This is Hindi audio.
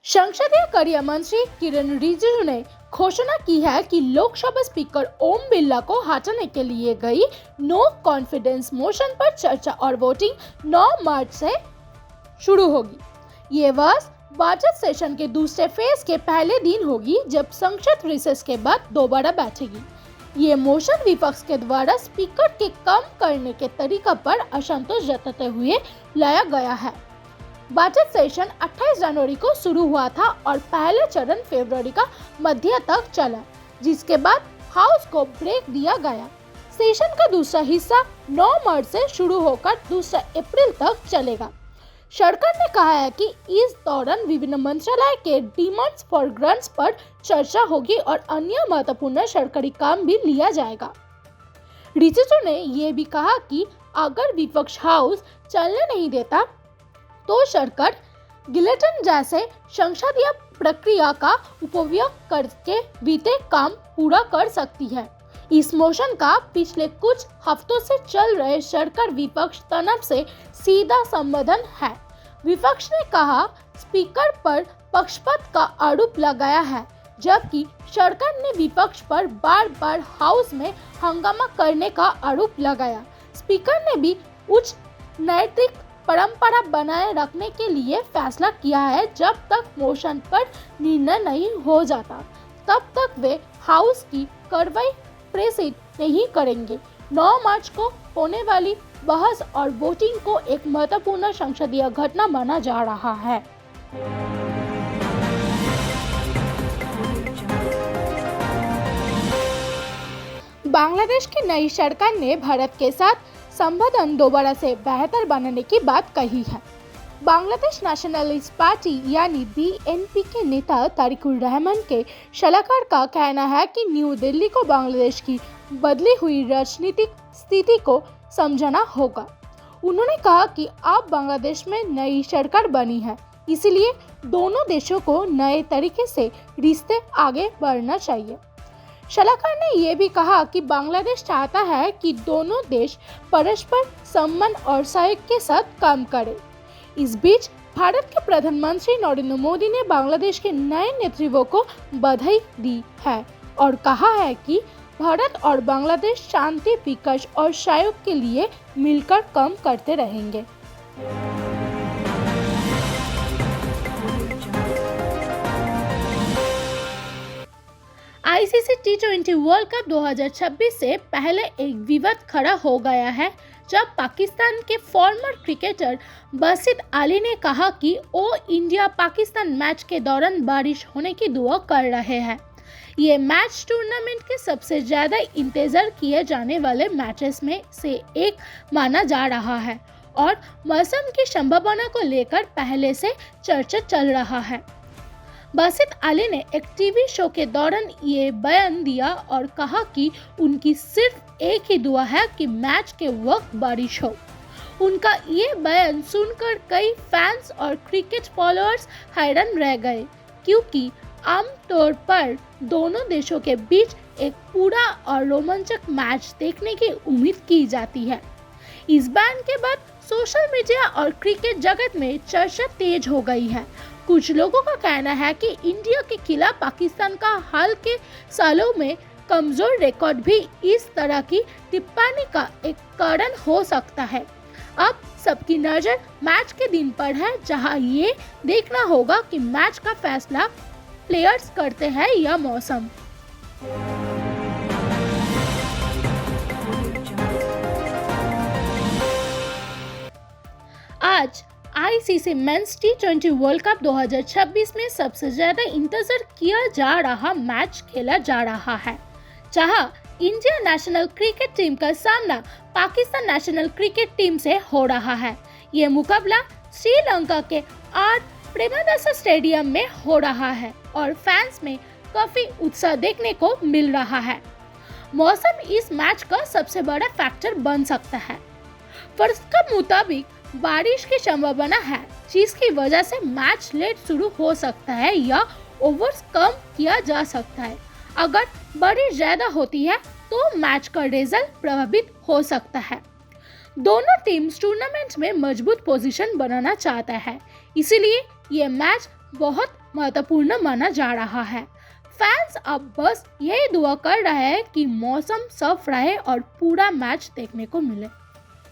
संसदीय कार्य मंत्री किरण रिजिजू ने घोषणा की है कि लोकसभा स्पीकर ओम बिरला को हटाने के लिए गई नो कॉन्फिडेंस मोशन पर चर्चा और वोटिंग 9 मार्च से शुरू होगी। ये बजट सेशन के दूसरे फेज के पहले दिन होगी, जब संसद रिसेस के बाद दोबारा बैठेगी। ये मोशन विपक्ष के द्वारा स्पीकर के कम करने के तरीका पर असंतोष जताते हुए लाया गया है। बजट सेशन 28 जनवरी को शुरू हुआ था और पहला चरण फरवरी का मध्य तक चला, जिसके बाद हाउस को ब्रेक दिया गया। सेशन का दूसरा हिस्सा 9 मार्च से शुरू होकर 2 अप्रैल तक चलेगा। सरकार ने कहा है कि इस दौरान विभिन्न मंत्रालय के डिमांड्स फॉर ग्रांट्स पर चर्चा होगी और अन्य महत्वपूर्ण सरकारी काम भी लिया जाएगा। रिजिजू ने यह भी कहा कि अगर विपक्ष हाउस चलने नहीं देता तो सरकार गिलेटिन जैसे संसदीय प्रक्रिया का उपयोग करके बीते काम पूरा कर सकती है। इस मोशन का पिछले कुछ हफ्तों से चल रहे सरकार विपक्ष तनाव से सीधा संबंध है। विपक्ष ने कहा स्पीकर पर पक्षपात का आरोप लगाया है, जबकि सरकार ने विपक्ष पर बार बार हाउस में हंगामा करने का आरोप लगाया। स्पीकर ने भी उच्च नैतिक परंपरा बनाए रखने के लिए फैसला किया है। जब तक मोशन पर निर्णय नहीं हो जाता, तब तक वे हाउस की कार्रवाई प्रेसिड नहीं करेंगे। 9 मार्च को होने वाली बहस और वोटिंग को एक महत्वपूर्ण संसदीय घटना माना जा रहा है। बांग्लादेश की नई सरकार ने भारत के साथ संबंध दोबारा से बेहतर बनाने की बात कही है। बांग्लादेश नेशनलिस्ट पार्टी यानी बीएनपी के नेता तारिकुर रहमान के सलाहकार का कहना है कि न्यू दिल्ली को बांग्लादेश की बदली हुई राजनीतिक स्थिति को समझना होगा। उन्होंने कहा कि अब बांग्लादेश में नई सरकार बनी है, इसलिए दोनों देशों को नए तरीके से रिश्ते आगे बढ़ना चाहिए। सलाहकार ने यह भी कहा कि बांग्लादेश चाहता है कि दोनों देश परस्पर सम्मान और सहयोग के साथ काम करें। इस बीच भारत के प्रधानमंत्री नरेंद्र मोदी ने बांग्लादेश के नए नेतृत्व को बधाई दी है और कहा है कि भारत और बांग्लादेश शांति, विकास और सहयोग के लिए मिलकर काम करते रहेंगे। आईसीसी टी20 वर्ल्ड कप 2026 से पहले एक विवाद खड़ा हो गया है, जब पाकिस्तान के फॉर्मर क्रिकेटर बासित अली ने कहा कि वो इंडिया पाकिस्तान मैच के दौरान बारिश होने की दुआ कर रहे हैं। ये मैच टूर्नामेंट के सबसे ज़्यादा इंतजार किए जाने वाले मैचेस में से एक माना जा रहा है और मौसम की संभावना को लेकर पहले से चर्चा चल रहा है। बासित अली ने एक टीवी शो के दौरान ये बयान दिया और कहा कि उनकी सिर्फ एक ही दुआ है कि मैच के वक्त बारिश हो। उनका ये बयान सुनकर कई फैंस और क्रिकेट फॉलोअर्स हैरान रह गए, क्योंकि आमतौर पर दोनों देशों के बीच एक पूरा और रोमांचक मैच देखने की उम्मीद की जाती है। इस बयान के बाद सोशल मीडिया और क्रिकेट जगत में चर्चा तेज हो गई है। कुछ लोगों का कहना है कि इंडिया के खिलाफ पाकिस्तान का हाल के सालों में कमजोर रिकॉर्ड भी इस तरह की टिप्पणी का एक कारण हो सकता है। अब सबकी नज़र मैच के दिन पर है, जहां ये देखना होगा कि मैच का फैसला प्लेयर्स करते हैं या मौसम। आज आईसीसी मेंस टी20 वर्ल्ड कप 2026 में सबसे ज्यादा इंतजार किया जा रहा मैच खेला जा रहा है, जहां इंडिया नेशनल क्रिकेट टीम का सामना पाकिस्तान नेशनल क्रिकेट टीम से हो रहा है। ये मुकाबला श्रीलंका के आर प्रेमदासा स्टेडियम में हो रहा है और फैंस में काफी उत्साह देखने को मिल रहा है। मौसम इस मैच का सबसे बड़ा फैक्टर बन सकता है। फर्ज के मुताबिक बारिश की संभावना है, जिसकी वजह से मैच लेट शुरू हो सकता है या ओवर्स कम किया जा सकता है। अगर बारिश ज्यादा होती है तो मैच का रिजल्ट प्रभावित हो सकता है। दोनों टीम्स टूर्नामेंट में मजबूत पोजीशन बनाना चाहता है, इसीलिए ये मैच बहुत महत्वपूर्ण माना जा रहा है। फैंस अब बस यही दुआ कर रहे हैं कि मौसम साफ रहे और पूरा मैच देखने को मिले।